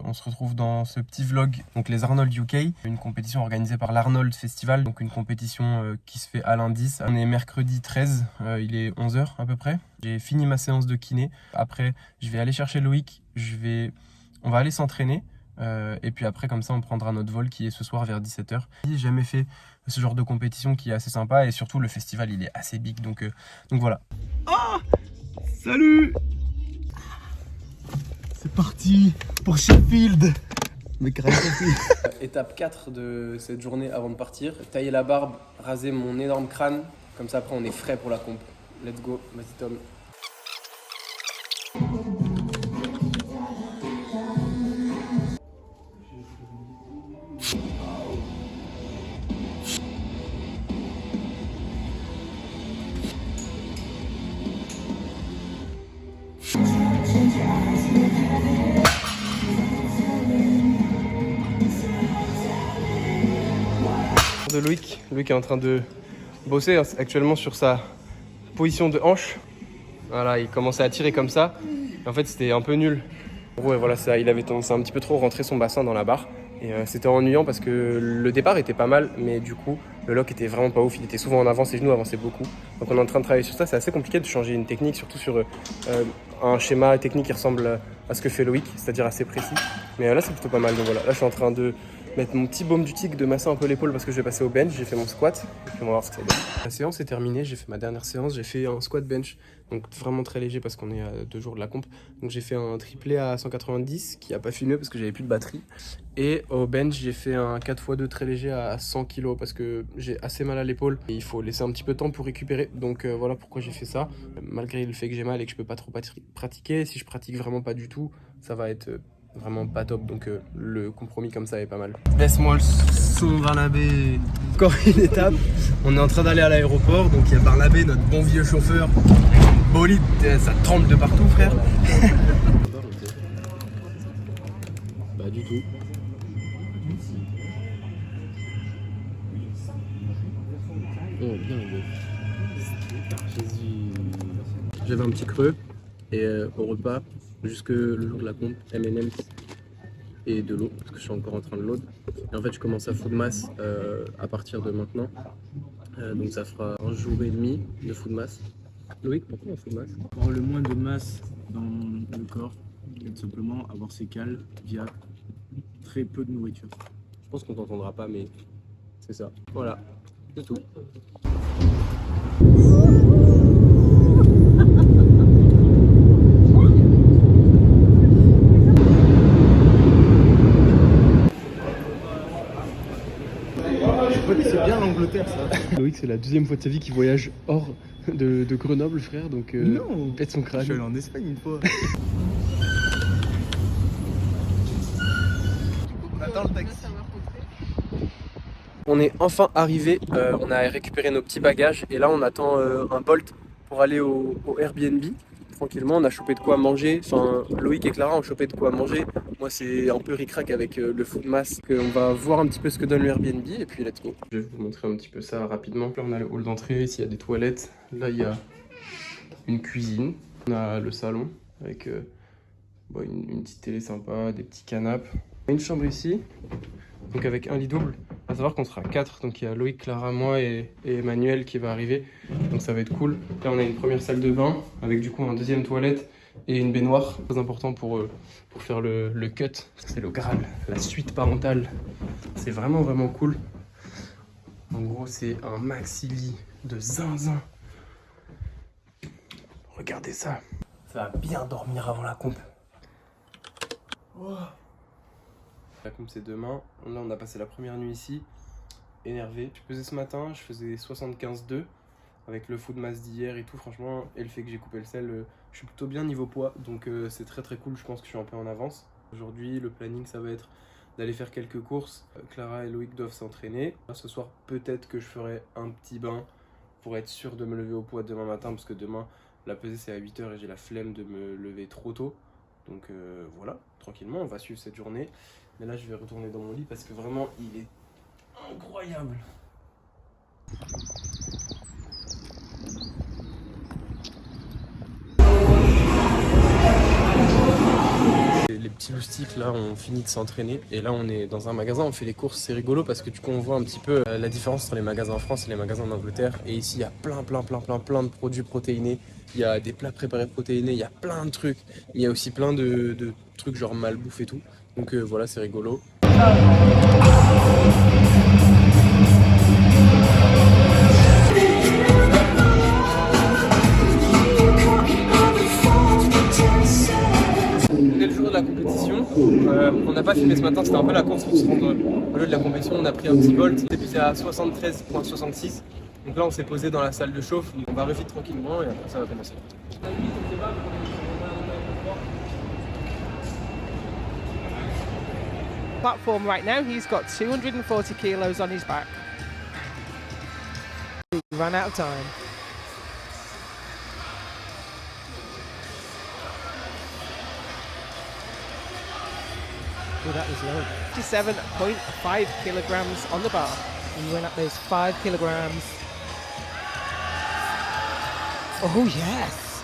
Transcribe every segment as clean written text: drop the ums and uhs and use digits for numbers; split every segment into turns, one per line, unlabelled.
On se retrouve dans ce petit vlog, donc les Arnold UK, une compétition organisée par l'Arnold Festival, donc une compétition qui se fait à l'indice. On est mercredi 13, il est 11 h à peu près. J'ai fini ma séance de kiné. Après, je vais aller chercher Loïc, on va aller s'entraîner. Et puis après, comme ça, on prendra notre vol qui est ce soir vers 17 h. J'ai jamais fait ce genre de compétition qui est assez sympa et surtout le festival il est assez big, donc voilà.
Ah, salut! C'est parti pour Sheffield.
Étape 4 de cette journée avant de partir. Tailler la barbe, raser mon énorme crâne. Comme ça après on est frais pour la comp. Let's go, vas-y Tom. De Loïc est en train de bosser actuellement sur sa position de hanche. Voilà, il commençait à tirer comme ça. Et en fait, c'était un peu nul. En gros, voilà, il avait tendance à un petit peu trop rentrer son bassin dans la barre. Et c'était ennuyant parce que le départ était pas mal, mais du coup, le lock était vraiment pas ouf. Il était souvent en avant, ses genoux avançaient beaucoup. Donc on est en train de travailler sur ça. C'est assez compliqué de changer une technique, surtout sur un schéma technique qui ressemble à ce que fait Loïc, c'est-à-dire assez précis. Mais là, c'est plutôt pas mal. Donc voilà, là, je suis en train de mettre mon petit baume du tigre, de masser un peu l'épaule parce que je vais passer au bench. J'ai fait mon squat et puis on va voir ce que ça donne. La séance est terminée, j'ai fait ma dernière séance, j'ai fait un squat bench, donc vraiment très léger parce qu'on est à 2 jours de la comp. Donc j'ai fait un triplé à 190 qui a pas fini parce que j'avais plus de batterie. Et au bench, j'ai fait un 4x2 très léger à 100 kg parce que j'ai assez mal à l'épaule et il faut laisser un petit peu de temps pour récupérer. Donc voilà pourquoi j'ai fait ça. Malgré le fait que j'ai mal et que je peux pas trop pratiquer, si je pratique vraiment pas du tout, ça va être vraiment pas top, donc le compromis comme ça est pas mal. Laisse-moi le son Barnabé. Encore une étape, on est en train d'aller à l'aéroport, donc il y a Barnabé, notre bon vieux chauffeur. Bolide, ça tremble de partout frère. Bah du tout. Oh bien le Jésus. J'avais un petit creux et au repas, jusque le jour de la comp, M&M's et de l'eau, parce que je suis encore en train de load. Et en fait, je commence à food mass à partir de maintenant. Donc ça fera 1 jour et demi de food mass. Loïc, pourquoi on food mass?
Pour avoir le moins de masse dans le corps et tout simplement avoir ses cales via très peu de nourriture.
Je pense qu'on t'entendra pas, mais c'est ça. Voilà, c'est tout.
C'est bien l'Angleterre ça.
Loïc, c'est la 2e fois de sa vie qu'il voyage hors de Grenoble, frère, donc
non,
pète son crâne.
Je suis allé en Espagne une fois. On attend le taxi.
On est enfin arrivé, on a récupéré nos petits bagages et là on attend un Bolt pour aller au Airbnb. Tranquillement, on a chopé de quoi manger, enfin Loïc et Clara ont chopé de quoi manger. Moi c'est un peu ric-rac avec le food mass. On va voir un petit peu ce que donne le Airbnb et puis let's go. Je vais vous montrer un petit peu ça rapidement. Là on a le hall d'entrée, ici il y a des toilettes. Là il y a une cuisine. On a le salon avec une petite télé sympa, des petits canapes. Une chambre ici, donc avec un lit double. À savoir qu'on sera 4, donc il y a Loïc, Clara, moi et Emmanuel qui va arriver, donc ça va être cool. Là on a une première salle de bain avec du coup un 2e toilette et une baignoire, très important pour faire le cut. C'est le Graal, la suite parentale, c'est vraiment cool. En gros c'est un maxi lit de zinzin. Regardez ça, ça va bien dormir avant la comp. Oh. La comp c'est demain, là on a passé la première nuit ici, énervé. Je pesais ce matin, je faisais 75,2 avec le food mass d'hier et tout franchement, et le fait que j'ai coupé le sel, je suis plutôt bien niveau poids, donc c'est très cool, je pense que je suis un peu en avance. Aujourd'hui le planning ça va être d'aller faire quelques courses, Clara et Loïc doivent s'entraîner. Ce soir peut-être que je ferai un petit bain pour être sûr de me lever au poids demain matin, parce que demain la pesée c'est à 8 h et j'ai la flemme de me lever trop tôt. Donc voilà, tranquillement on va suivre cette journée. Mais là je vais retourner dans mon lit parce que vraiment il est incroyable. Les Petit loustic, là on finit de s'entraîner et là on est dans un magasin, on fait les courses, c'est rigolo parce que du coup on voit un petit peu la différence entre les magasins en France et les magasins en Angleterre. Et ici il y a plein de produits protéinés, il y a des plats préparés protéinés, il y a plein de trucs, il y a aussi plein de trucs genre malbouffe et tout. Donc voilà, c'est rigolo. On est le jour de la compétition, on n'a pas filmé ce matin, c'était un peu la course pour se rendre au lieu de la compétition, on a pris un petit Bolt, on débuté à 73,66. Donc là on s'est posé dans la salle de chauffe, on va refit tranquillement et après ça va commencer.
Platform right now, he's got 240 kilos on his back. He ran out of time. Oh, that was low. 57.5 kilograms on the bar. And you went up those 5 kilograms. Oh, yes.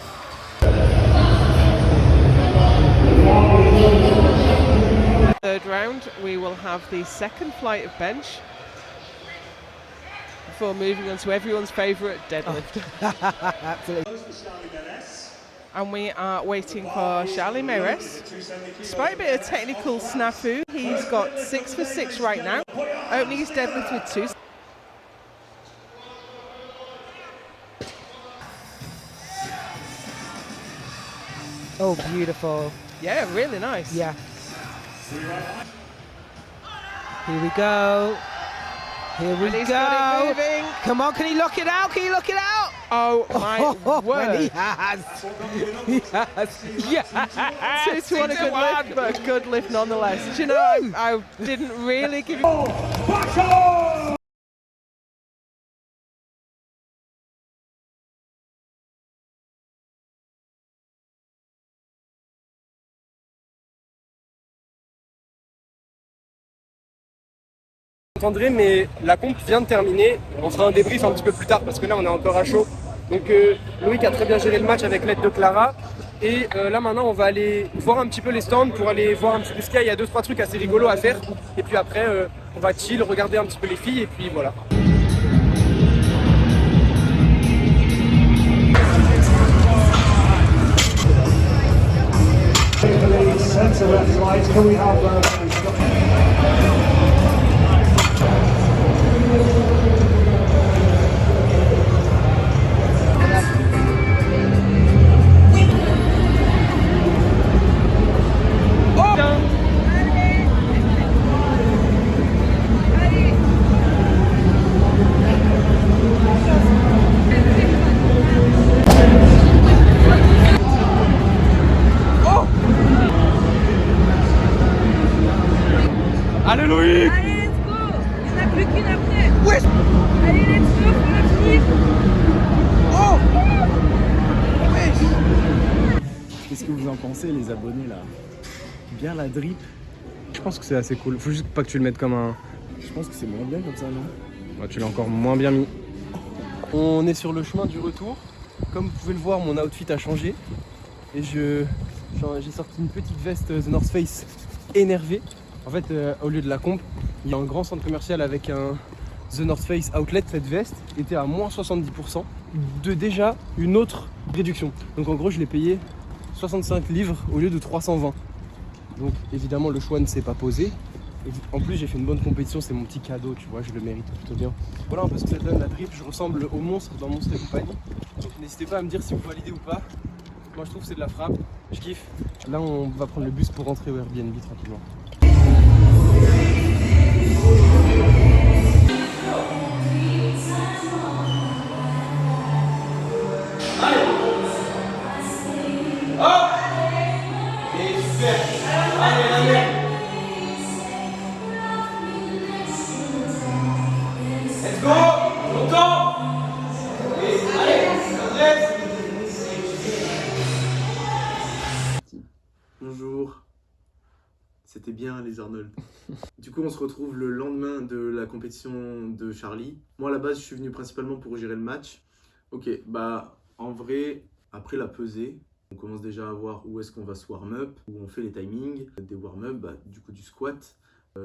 Third round, we will have the second flight of bench before moving on to everyone's favourite deadlift. Absolutely. And we are waiting for Charlie Meires. Despite a bit of technical snafu, he's got 6 for 6 right now, opening his deadlift with 2. Oh, beautiful. Yeah, really nice. Yeah. Here we go. Here we go. Come on, can he lock it out? Can he lock it out? Oh my word. He has. He has. Yeah. 2 to 1 a good lift, but a good lift nonetheless. Do you know, I didn't really give you...
André, mais la comp vient de terminer, on fera un débrief un petit peu plus tard parce que là on est encore à chaud. Donc Loïc a très bien géré le match avec l'aide de Clara. Et là maintenant on va aller voir un petit peu les stands pour aller voir un petit peu ce qu'il y a. Il y a 2-3 trucs assez rigolos à faire. Et puis après on va chill, regarder un petit peu les filles et puis voilà. Allez Loïc!
Allez, let's go! Il n'y en a plus qu'une après! Ouais! Allez, let's go pour la finir!
Oh! Qu'est-ce que vous en pensez, les abonnés, là? Bien la drip?
Je pense que c'est assez cool, faut juste pas que tu le mettes comme un...
Je pense que c'est moins bien comme ça, non?
Ouais, tu l'as encore moins bien mis. On est sur le chemin du retour. Comme vous pouvez le voir, mon outfit a changé. Et j'ai sorti une petite veste The North Face énervée. En fait, au lieu de la comp, il y a un grand centre commercial avec un The North Face Outlet. Cette veste était à moins 70% de déjà une autre réduction. Donc en gros, je l'ai payé 65 livres au lieu de 320. Donc évidemment, le choix ne s'est pas posé. Et en plus, j'ai fait une bonne compétition, c'est mon petit cadeau, tu vois, je le mérite plutôt bien. Voilà un peu ce que ça donne la drip. Je ressemble au monstre dans Monstre et compagnie. Donc n'hésitez pas à me dire si vous validez ou pas. Moi, je trouve que c'est de la frappe. Je kiffe. Là, on va prendre le bus pour rentrer au Airbnb tranquillement. Let's go! Longtemps! Allez,
Bonjour. C'était bien les Arnold. Du coup, on se retrouve le lendemain de la compétition de Charlie. Moi, à la base, je suis venu principalement pour gérer le match. Ok, bah, en vrai, après la pesée, On commence déjà à voir où est-ce qu'on va se warm-up, où on fait les timings, des warm-up, du coup du squat,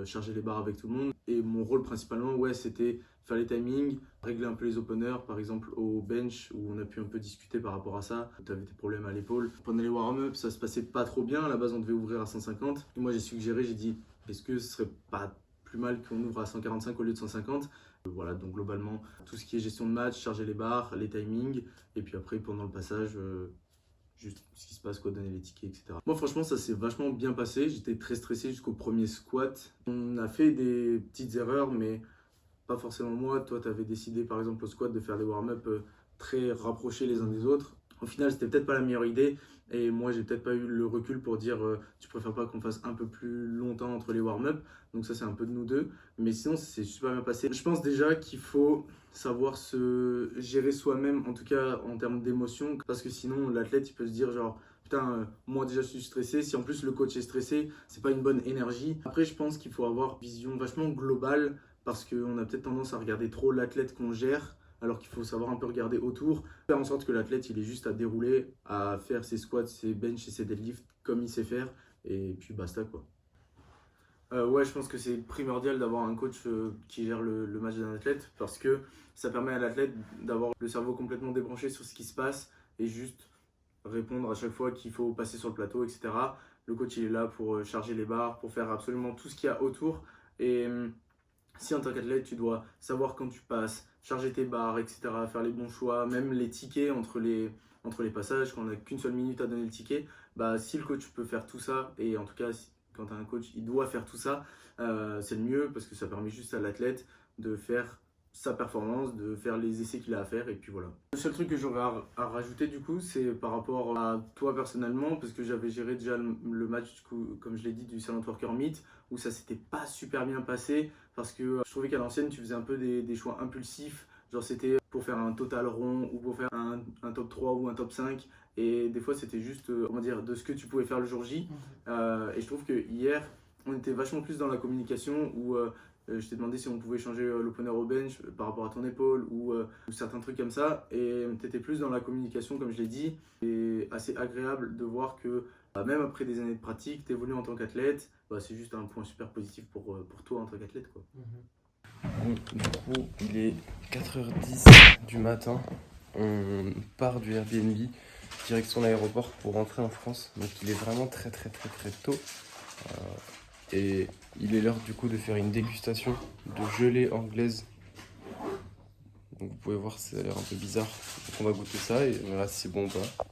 charger les barres avec tout le monde. Et mon rôle principalement, ouais, c'était faire les timings, régler un peu les openers, par exemple au bench, où on a pu un peu discuter par rapport à ça. Tu avais des problèmes à l'épaule. Pendant les warm-up, ça se passait pas trop bien. À la base, on devait ouvrir à 150. Et moi, j'ai suggéré, j'ai dit, est-ce que ce serait pas plus mal qu'on ouvre à 145 au lieu de 150? Voilà, donc globalement, tout ce qui est gestion de match, charger les barres, les timings, et puis après, pendant le passage, juste ce qui se passe, quoi, donner les tickets, etc. Moi, franchement, ça s'est vachement bien passé. J'étais très stressé jusqu'au premier squat. On a fait des petites erreurs, mais pas forcément moi. Toi, tu avais décidé, par exemple, au squat, de faire des warm-up très rapprochés les uns des autres. Au final, c'était peut-être pas la meilleure idée. Et moi, j'ai peut-être pas eu le recul pour dire tu préfères pas qu'on fasse un peu plus longtemps entre les warm-up. Donc ça, c'est un peu de nous deux. Mais sinon, c'est super bien passé. Je pense déjà qu'il faut savoir se gérer soi-même, en tout cas en termes d'émotion. Parce que sinon, l'athlète, il peut se dire genre, putain, moi déjà, je suis stressé. Si en plus le coach est stressé, c'est pas une bonne énergie. Après, je pense qu'il faut avoir une vision vachement globale. Parce qu'on a peut-être tendance à regarder trop l'athlète qu'on gère, alors qu'il faut savoir un peu regarder autour, faire en sorte que l'athlète il est juste à dérouler, à faire ses squats, ses bench et ses deadlifts comme il sait faire, et puis basta quoi. Ouais, je pense que c'est primordial d'avoir un coach qui gère le match d'un athlète, parce que ça permet à l'athlète d'avoir le cerveau complètement débranché sur ce qui se passe, et juste répondre à chaque fois qu'il faut passer sur le plateau, etc. Le coach il est là pour charger les barres, pour faire absolument tout ce qu'il y a autour, et si en tant qu'athlète, tu dois savoir quand tu passes, charger tes barres, etc., faire les bons choix, même les tickets entre les passages, quand on n'a qu'une seule minute à donner le ticket, si le coach peut faire tout ça, et en tout cas, quand tu as un coach, il doit faire tout ça, c'est le mieux parce que ça permet juste à l'athlète de faire sa performance, de faire les essais qu'il a à faire, et puis voilà. Le seul truc que j'aurais à rajouter du coup, c'est par rapport à toi personnellement, parce que j'avais géré déjà le match, du coup, comme je l'ai dit, du Silent Worker Meet, où ça s'était pas super bien passé, parce que je trouvais qu'à l'ancienne, tu faisais un peu des choix impulsifs, genre c'était pour faire un total rond, ou pour faire un top 3 ou un top 5, et des fois c'était juste, comment dire, de ce que tu pouvais faire le jour J, et je trouve que hier, on était vachement plus dans la communication, où je t'ai demandé si on pouvait changer l'opener au bench par rapport à ton épaule ou certains trucs comme ça. Et tu étais plus dans la communication, comme je l'ai dit. Et assez agréable de voir que même après des années de pratique, tu évolues en tant qu'athlète. C'est juste un point super positif pour toi en tant qu'athlète, quoi.
Bon, du coup, il est 4h10 du matin. On part du Airbnb direction l'aéroport pour rentrer en France. Donc il est vraiment très tôt. Et il est l'heure du coup de faire une dégustation de gelée anglaise. Donc vous pouvez voir, ça a l'air un peu bizarre. Donc on va goûter ça et on verra si c'est bon ou pas.